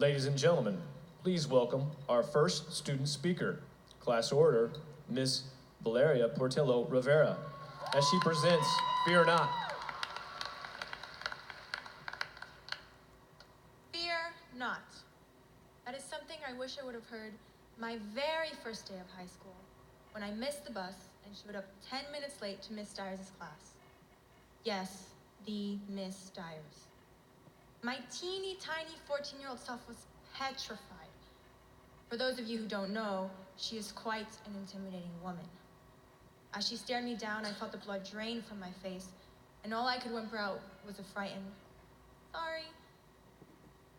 Ladies and gentlemen, please welcome our first student speaker, class order, Miss Valeria Portillo Rivera, as she presents Fear Not. Fear not. That is something I wish I would have heard my very first day of high school, when I missed the bus and showed up 10 minutes late to Miss Dyers' class. Yes, the Miss Dyers. My teeny tiny 14-year-old self was petrified. For those of you who don't know, she is quite an intimidating woman. As she stared me down, I felt the blood drain from my face, and all I could whimper out was a frightened, "Sorry."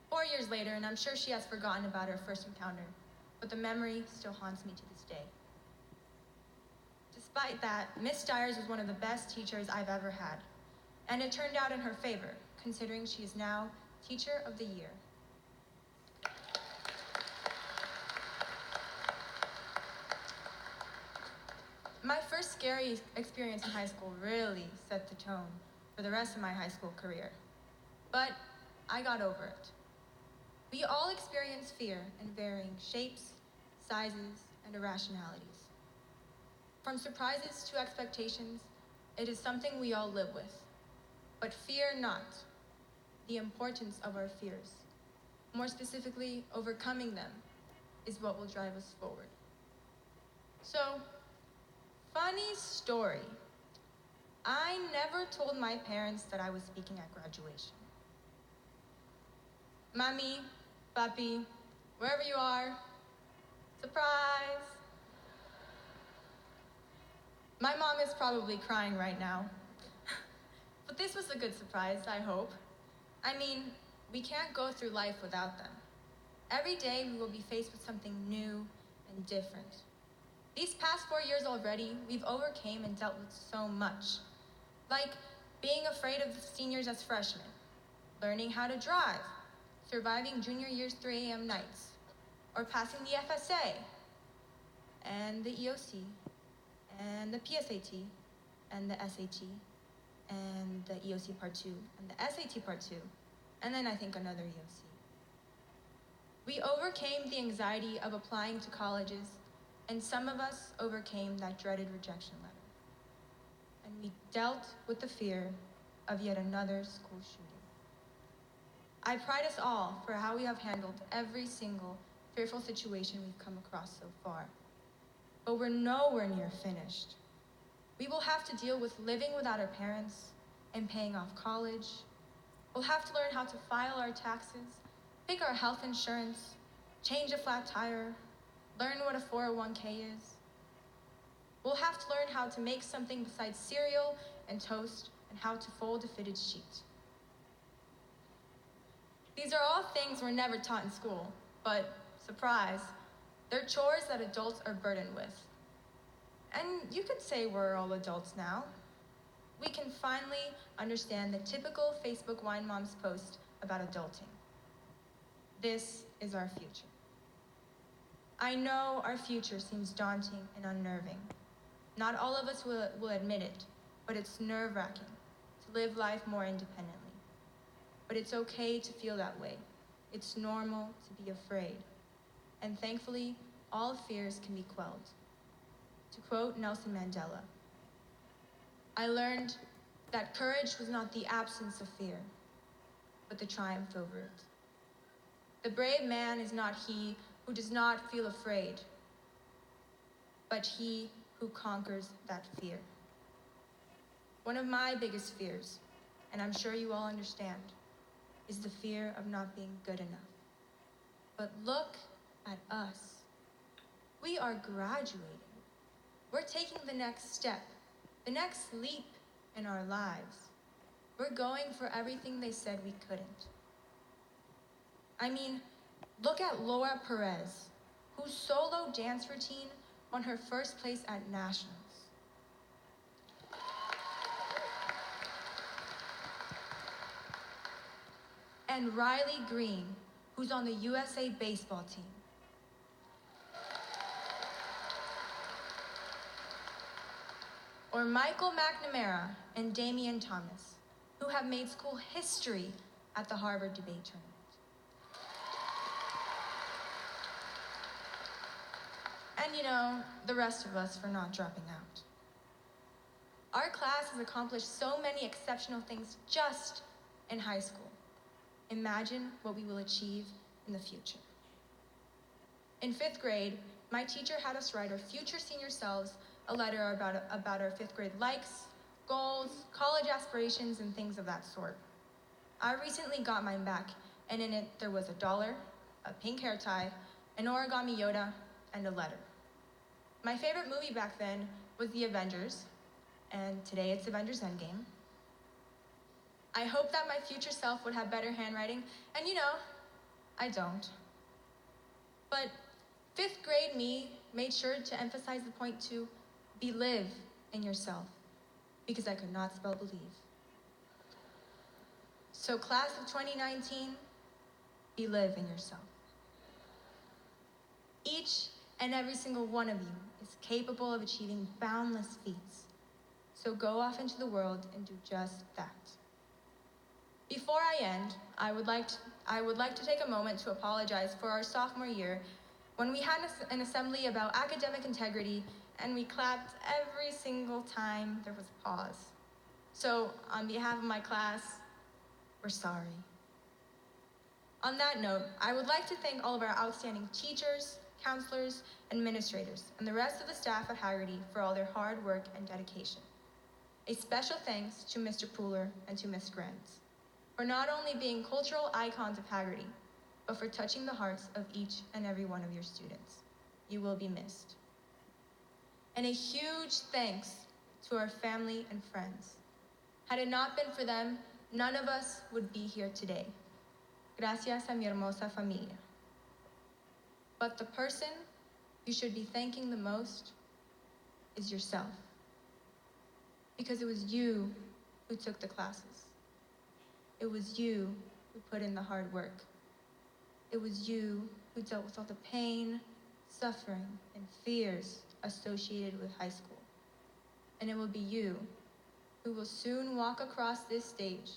4 years later, and I'm sure she has forgotten about her first encounter, but the memory still haunts me to this day. Despite that, Miss Dyers was one of the best teachers I've ever had, and it turned out in her favor, considering she is now Teacher of the Year. My first scary experience in high school really set the tone for the rest of my high school career, but I got over it. We all experience fear in varying shapes, sizes, and irrationalities. From surprises to expectations, it is something we all live with. But fear not the importance of our fears. More specifically, overcoming them is what will drive us forward. So, funny story. I never told my parents that I was speaking at graduation. Mommy, Papi, wherever you are, surprise. My mom is probably crying right now. But this was a good surprise, I hope. I mean, we can't go through life without them. Every day we will be faced with something new and different. These past 4 years already, we've overcame and dealt with so much. Like being afraid of the seniors as freshmen, learning how to drive, surviving junior year's 3 a.m. nights, or passing the FSA, and the EOC, and the PSAT, and the SAT, and the EOC Part 2, and the SAT Part 2, and then I think another EOC. We overcame the anxiety of applying to colleges, and some of us overcame that dreaded rejection letter. And we dealt with the fear of yet another school shooting. I pride us all for how we have handled every single fearful situation we've come across so far. But we're nowhere near finished. We will have to deal with living without our parents and paying off college. We'll have to learn how to file our taxes, pick our health insurance, change a flat tire, learn what a 401k is. We'll have to learn how to make something besides cereal and toast and how to fold a fitted sheet. These are all things we're never taught in school, but surprise, they're chores that adults are burdened with. And you could say we're all adults now. We can finally understand the typical Facebook wine mom's post about adulting. This is our future. I know our future seems daunting and unnerving. Not all of us will admit it, but it's nerve-wracking to live life more independently. But it's okay to feel that way. It's normal to be afraid. And thankfully, all fears can be quelled. To quote Nelson Mandela, "I learned that courage was not the absence of fear, but the triumph over it. The brave man is not he who does not feel afraid, but he who conquers that fear." One of my biggest fears, and I'm sure you all understand, is the fear of not being good enough. But look at us. We are graduating. We're taking the next step, the next leap in our lives. We're going for everything they said we couldn't. I mean, look at Laura Perez, whose solo dance routine won her first place at Nationals. And Riley Green, who's on the USA baseball team. Or Michael McNamara and Damian Thomas, who have made school history at the Harvard debate tournament. And the rest of us for not dropping out. Our class has accomplished so many exceptional things just in high school. Imagine what we will achieve in the future. In 5th grade, my teacher had us write our future senior selves a letter about our 5th grade likes, goals, college aspirations, and things of that sort. I recently got mine back, and in it there was $1, a pink hair tie, an origami Yoda, and a letter. My favorite movie back then was The Avengers, and today it's Avengers Endgame. I hope that my future self would have better handwriting, and I don't. But 5th grade me made sure to emphasize the point to believe in yourself, because I could not spell believe. So class of 2019, believe in yourself. Each and every single one of you is capable of achieving boundless feats. So go off into the world and do just that. Before I end, I would like to take a moment to apologize for our sophomore year when we had an assembly about academic integrity and we clapped every single time there was a pause. So on behalf of my class, we're sorry. On that note, I would like to thank all of our outstanding teachers, counselors, administrators, and the rest of the staff at Hagerty for all their hard work and dedication. A special thanks to Mr. Pooler and to Ms. Grant for not only being cultural icons of Hagerty, but for touching the hearts of each and every one of your students. You will be missed. And a huge thanks to our family and friends. Had it not been for them, none of us would be here today. Gracias a mi hermosa familia. But the person you should be thanking the most is yourself. Because it was you who took the classes. It was you who put in the hard work. It was you who dealt with all the pain, suffering, and fears associated with high school. And it will be you who will soon walk across this stage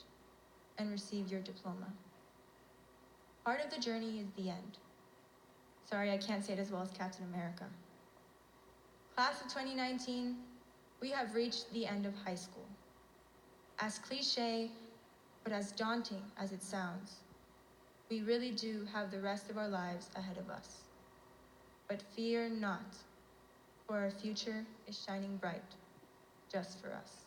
and receive your diploma. Part of the journey is the end. Sorry, I can't say it as well as Captain America. Class of 2019, we have reached the end of high school. As cliche, but as daunting as it sounds, we really do have the rest of our lives ahead of us. But fear not, for our future is shining bright just for us.